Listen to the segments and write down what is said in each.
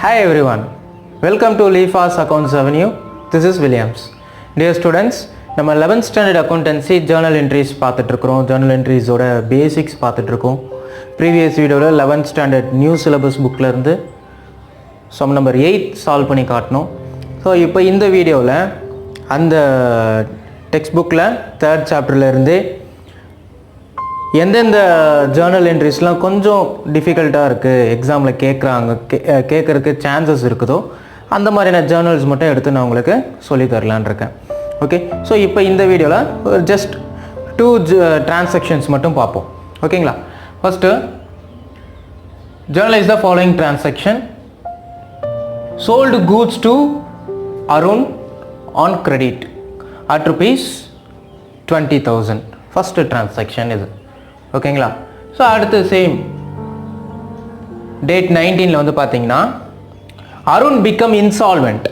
Hi everyone, welcome to LIFA'S Accounts Avenue. This is Williams. Dear students, நம்ம 11th Standard Accountancy Journal Entries பார்த்துட்டு இருக்கோம். Journal Entries ஓட basics பார்த்துட்டு இருக்கோம். Previous வீடியோல 11th Standard New Syllabus bookல இருந்து sum number 8 solve பண்ணி காட்டணும். ஸோ இப்போ இந்த வீடியோவில் அந்த டெக்ஸ்ட் புக்கில் 3rd சாப்டரில் இருந்து எந்தெந்த ஜேர்னல் என்ட்ரிஸ்லாம் கொஞ்சம் டிஃபிகல்ட்டாக இருக்குது, எக்ஸாமில் கேட்குறதுக்கு சான்சஸ் இருக்குதோ அந்த மாதிரியான ஜேர்னல்ஸ் மட்டும் எடுத்து நான் உங்களுக்கு சொல்லி தரலான் இருக்கேன். ஓகே, ஸோ இப்போ இந்த வீடியோவில் ஜஸ்ட் 2 டிரான்சாக்ஷன்ஸ் மட்டும் பார்ப்போம். ஓகேங்களா? First ஜேர்னலைஸ் the following transaction. Sold goods to Arun on credit at rupees 20,000. First transaction இது. ஓகேங்களா? ஸோ அடுத்து சேம் டேட் 19ல் வந்து பார்த்தீங்கன்னா Arun become insolvent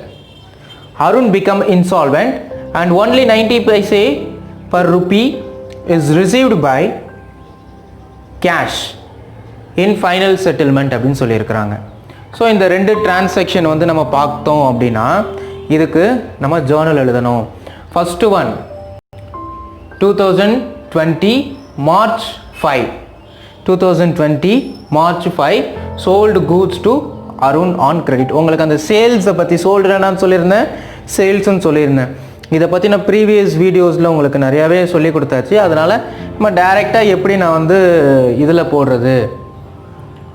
and only 90 paise per rupee is received by cash in final settlement அப்படின்னு சொல்லியிருக்கிறாங்க. ஸோ இந்த 2 transaction வந்து நம்ம பார்த்தோம் அப்படின்னா இதுக்கு நம்ம ஜேர்னல் எழுதணும். First one 2020 March 5 sold goods to Arun on credit. உங்களுக்கு அந்த சேல்ஸை பற்றி சோல்டுன்னு சொல்லியிருந்தேன், சேல்ஸ்ன்னு சொல்லியிருந்தேன். இதை பற்றி நான் ப்ரீவியஸ் வீடியோஸில் உங்களுக்கு நிறையாவே சொல்லி கொடுத்தாச்சு. அதனால் நம்ம டைரெக்டாக எப்படி நான் வந்து இதில் போடுறது,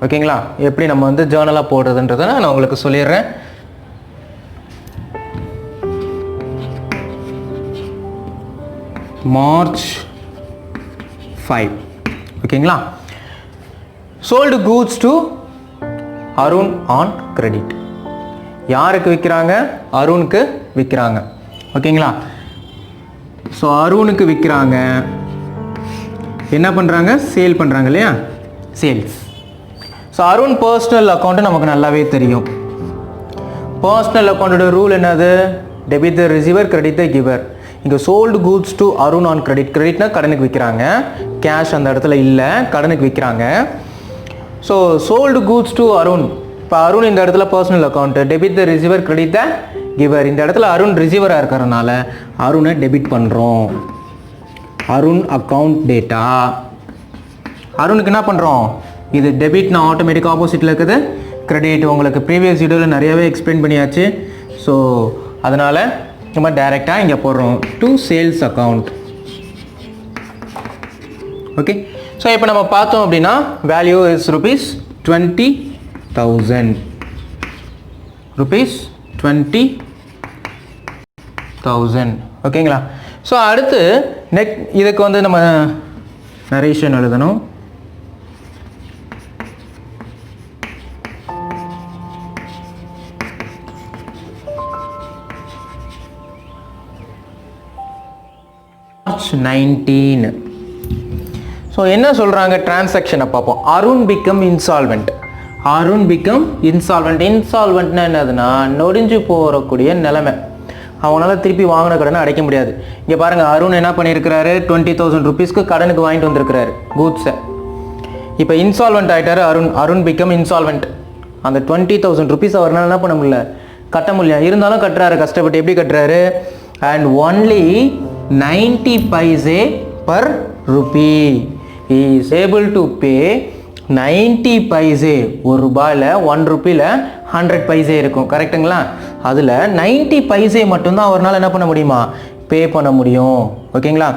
ஓகேங்களா, எப்படி நம்ம வந்து ஜேர்னலாக போடுறதுன்றதை நான் உங்களுக்கு சொல்லிடுறேன். March 5. ஓகேங்களா? Sold goods to Arun on credit. யாருக்கு விற்கிறாங்க? அருணுக்கு விற்கிறாங்க. ஓகேங்களா? ஸோ அருணுக்கு விற்கிறாங்க. என்ன பண்ணுறாங்க? சேல் பண்ணுறாங்க இல்லையா? Sales. So Arun personal account நமக்கு நல்லாவே தெரியும். பர்சனல் அக்கௌண்ட்டோட ரூல் என்னது? Debit the receiver, credit the giver. இங்கே sold goods to Arun on credit. கிரெடிட்னா கடனுக்கு விற்கிறாங்க, கேஷ் அந்த இடத்துல இல்லை, கடனுக்கு விற்கிறாங்க. So sold goods to Arun. இப்போ அருண் இந்த இடத்துல personal account, debit the receiver, credit the giver. இந்த இடத்துல அருண் ரிசீவராக இருக்கிறதுனால அருணை டெபிட் பண்ணுறோம். Arun account data. அருணுக்கு என்ன பண்ணுறோம்? இது டெபிட்னா ஆட்டோமேட்டிக் ஆப்போசிட்டில் இருக்குது கிரெடிட். உங்களுக்கு ப்ரீவியஸ் வீடியோவில் நிறையாவே எக்ஸ்பிளைன் பண்ணியாச்சு. ஸோ அதனால் நம்ம டைரெக்டாக இங்கே போடுறோம் to sales account. Okay, so இப்போ நம்ம பார்த்தோம் அப்படின்னா வேல்யூ இஸ் ருபீஸ் 20,000. ருபீஸ் 20,000. ஓகேங்களா? ஸோ அடுத்து இதுக்கு வந்து நம்ம நரேஷன் எழுதணும். March 19. ஸோ என்ன சொல்கிறாங்க? டிரான்சாக்ஷனை பார்ப்போம். Arun become insolvent. இன்சால்வெண்ட்னா என்னதுன்னா நொடிஞ்சு போகக்கூடிய நிலைமை. அவங்களால திருப்பி வாங்கின கடனை அடைக்க முடியாது. இங்கே பாருங்கள், அருண் என்ன பண்ணியிருக்கிறாரு? 20,000 ருபீஸ்க்கு கடனுக்கு வாங்கிட்டு வந்திருக்கிறாரு கூட்ஸை. இப்போ இன்சால்வெண்ட் ஆகிட்டாரு அருண் பிகம் இன்சால்வெண்ட். அந்த 20,000 ருபீஸ் அவரால் என்ன பண்ண முடியல, கட்ட முடியல. இருந்தாலும் கட்டுறாரு, கஷ்டப்பட்டு. எப்படி கட்டுறாரு? And only 90 paise per rupee. He is able to pay 90 paise. ஒரு ரூபாயில் 1 ரூபாயில் 100 paise இருக்கும், கரெக்டுங்களா? அதில் 90 paise மட்டும்தான் அவரால் என்ன பண்ண முடியுமா? பே பண்ண முடியும். ஓகேங்களா?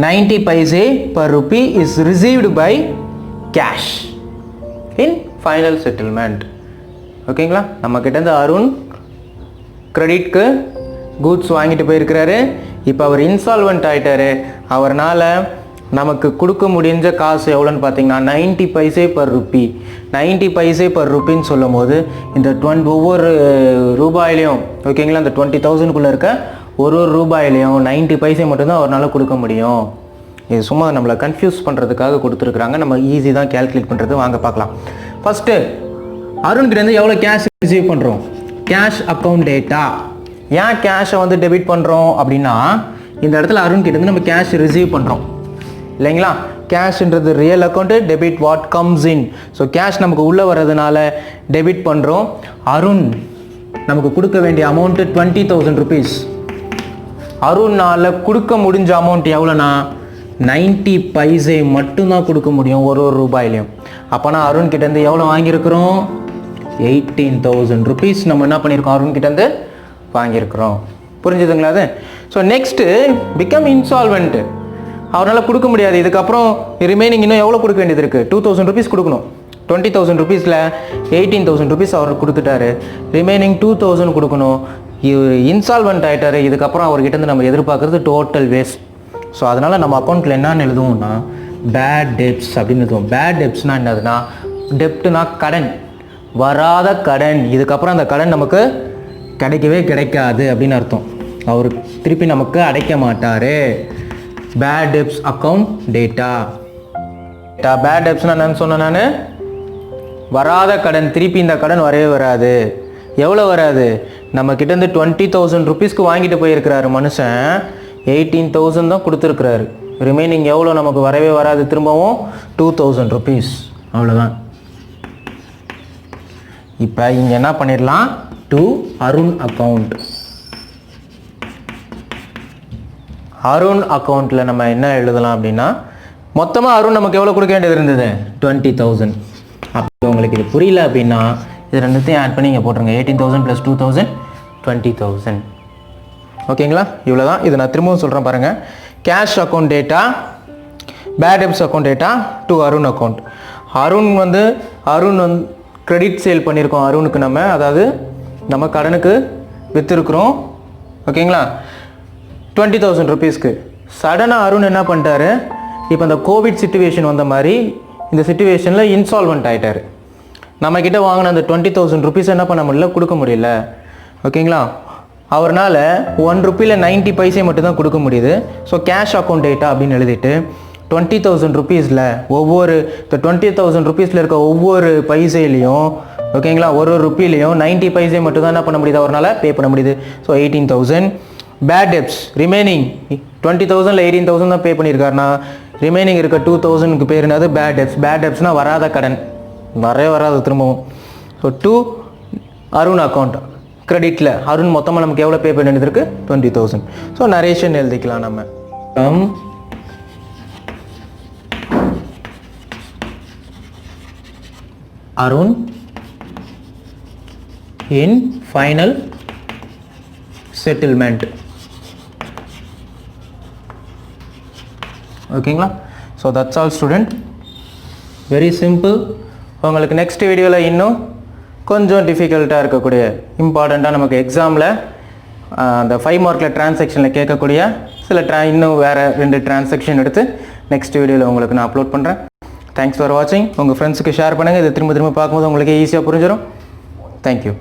90 paise per rupee is received by cash in final settlement. ஓகேங்களா? நம்ம கிட்டேருந்து அருண் கிரெடிட்க்கு கூட்ஸ் வாங்கிட்டு போயிருக்கிறாரு. இப்போ அவர் இன்சால்வெண்ட் ஆகிட்டாரு. அவரால் நமக்கு கொடுக்க முடிஞ்ச காசு எவ்வளோன்னு பார்த்தீங்கன்னா 90 paise per rupee. 90 paise per rupeeன்னு சொல்லும் போது இந்த ஒவ்வொரு ரூபாயிலையும், ஓகேங்களா, இந்த 20,000க்குள்ளே இருக்க ஒரு ரூபாயிலையும் 90 paise மட்டும்தான் அவரால் கொடுக்க முடியும். இது சும்மா நம்மளை கன்ஃபியூஸ் பண்ணுறதுக்காக கொடுத்துருக்குறாங்க. நம்ம ஈஸி தான் கேல்குலேட் பண்ணுறது. வாங்க பார்க்கலாம். ஃபஸ்ட்டு அருண்கிட்டேருந்து எவ்வளோ கேஷ் ரிசீவ் பண்ணுறோம்? Cash account data. ஏன் கேஷை வந்து டெபிட் பண்ணுறோம் அப்படின்னா இந்த இடத்துல அருண் கிட்டேருந்து நம்ம கேஷ் ரிசீவ் பண்ணுறோம் இல்லைங்களா? கேஷ்ன்றது real account, debit what comes in. So cash நமக்கு உள்ளே வர்றதுனால டெபிட் பண்ணுறோம். அருண் நமக்கு கொடுக்க வேண்டிய அமௌண்ட்டு 20,000 ருபீஸ். அருணால் கொடுக்க முடிஞ்ச அமௌண்ட் எவ்வளோனா 90 பைசே மட்டும்தான் கொடுக்க முடியும் ஒரு ரூபாயிலையும். அப்போனா அருண் கிட்டேருந்து எவ்வளோ வாங்கியிருக்கிறோம்? 18,000 ருபீஸ் நம்ம என்ன பண்ணியிருக்கோம்? அருண் கிட்டேருந்து வாங்கியிருக்கிறோம். புரிஞ்சுதுங்களா அது? So next become insolvent. அவரால் கொடுக்க முடியாது. இதுக்கப்புறம் ரிமைனிங் இன்னும் எவ்வளோ கொடுக்க வேண்டியது இருக்குது? 2,000 ருபீஸ் கொடுக்கணும். 20,000 ருபீஸில் 18,000 ருபீஸ் அவர் கொடுத்துட்டாரு. ரிமைனிங் 2,000 கொடுக்கணும். இன்சால்வெண்ட் ஆகிட்டாரு. இதுக்கப்புறம் அவர்கிட்ட நம்ம எதிர்பார்க்குறது டோட்டல் வேஸ்ட். ஸோ அதனால் நம்ம அக்கௌண்ட்டில் என்னென்னு எழுதுவோம்னா பேட் டெப்ஸ் அப்படின்னு எழுதுவோம். பேட் டெப்ஸ்னால் என்னதுன்னா, டெப்ட்னா கடன், வராத கடன். இதுக்கப்புறம் அந்த கடன் நமக்கு கிடைக்கவே கிடைக்காது அப்படின்னு அர்த்தம். அவர் திருப்பி நமக்கு அடைக்க மாட்டார். Bad debts account data. பேட் டெப்ஸ்னால் என்னன்னு சொன்னேன் நான்? வராத கடன். திருப்பி இந்த கடன் வரவே வராது. எவ்வளோ வராது? நம்ம கிட்டேருந்து 20,000 ருபீஸ்க்கு வாங்கிட்டு போயிருக்கிறாரு மனுஷன். 18,000 தான் கொடுத்துருக்குறாரு. ரிமைனிங் எவ்வளோ நமக்கு வரவே வராது. திரும்பவும் 2,000 ருபீஸ். அவ்வளோதான். இப்போ இங்கே என்ன பண்ணிடலாம்? To Arun account. அருண் அக்கௌண்ட்டில் நம்ம என்ன எழுதலாம் அப்படின்னா, மொத்தமாக அருண் நமக்கு எவ்வளோ கொடுக்க வேண்டியது இருந்தது? 20,000. அப்போ உங்களுக்கு இது புரியல அப்படின்னா இது ரெண்டுத்தையும் ஆட் பண்ணி இங்கே போட்டுருங்க. 18,000 + 2,000 20,000. ஓகேங்களா? இவ்வளோ தான். இதை நான் திரும்பவும் சொல்கிறேன் பாருங்கள். Cash account data, bad debts account data to Arun account. Arun வந்து கிரெடிட் சேல் பண்ணியிருக்கோம் அருணுக்கு நம்ம, அதாவது நம்ம கடனுக்கு விற்றுருக்குறோம். ஓகேங்களா? 20,000 ருபீஸ்க்கு. சடனாக அருண் என்ன பண்ணிட்டாரு? இப்போ இந்த கோவிட் சிச்சுவேஷன் வந்த மாதிரி இந்த சிச்சுவேஷனில் இன்சால்வெண்ட் ஆகிட்டார். நம்மக்கிட்ட வாங்கின அந்த 20,000 ருபீஸ் என்ன பண்ண முடியல, கொடுக்க முடியல. ஓகேங்களா? அவர்னால் 1 ருப்பியில் 90 பைசே மட்டும்தான் கொடுக்க முடியுது. ஸோ கேஷ் அக்கௌண்ட் டேட்டா அப்படின்னு எழுதிட்டு 20,000 ருபீஸில் ஒவ்வொரு 20,000 ருபீஸில் இருக்க ஒவ்வொரு பைசேலையும், ஓகேங்களா, ஒரு ருப்பிலையும் 90 பைசே மட்டும் தான் என்ன பண்ண முடியுது, அவரால் பே பண்ண முடியுது. ஸோ 18,000. பேட் டெப்ஸ் ரிமைனிங் 20,000ல் 18,000 தான் பே பண்ணியிருக்காருனா ரிமைனிங் இருக்க 2,000க்கு பேர் என்னது? Bad debts. பேட் டெப்ஸ்னால் வராத கடன், வரவே வராது திரும்பவும். So to Arun account. கிரெடிட்டில் அருண் மொத்தமாக நமக்கு எவ்வளோ பே பண்ண வேண்டியது இருக்குது? 20,000. ஸோ நரேஷன் எழுதிக்கலாம் நம்ம. Arun in final settlement. ஓகேங்களா? So that's all student. Very simple. உங்களுக்கு நெக்ஸ்ட் வீடியோவில் இன்னும் கொஞ்சம் டிஃபிகல்ட்டாக இருக்கக்கூடிய, இம்பார்ட்டண்ட்டாக நமக்கு எக்ஸாமில் அந்த 5 மார்க்கில் டிரான்சாக்ஷனில் கேட்கக்கூடிய சில இன்னும் வேறு 2 டிரான்சாக்ஷன் எடுத்து நெக்ஸ்ட் வீடியோவில் உங்களுக்கு நான் அப்லோட் பண்ணுறேன். தேங்க்ஸ் ஃபார் வாட்சிங். உங்கள் ஃப்ரெண்ட்ஸுக்கு ஷேர் பண்ணுங்கள். இதை திரும்ப திரும்ப பார்க்கும்போது உங்களுக்கு ஈஸியாக புரிஞ்சிடும். தேங்க்யூ.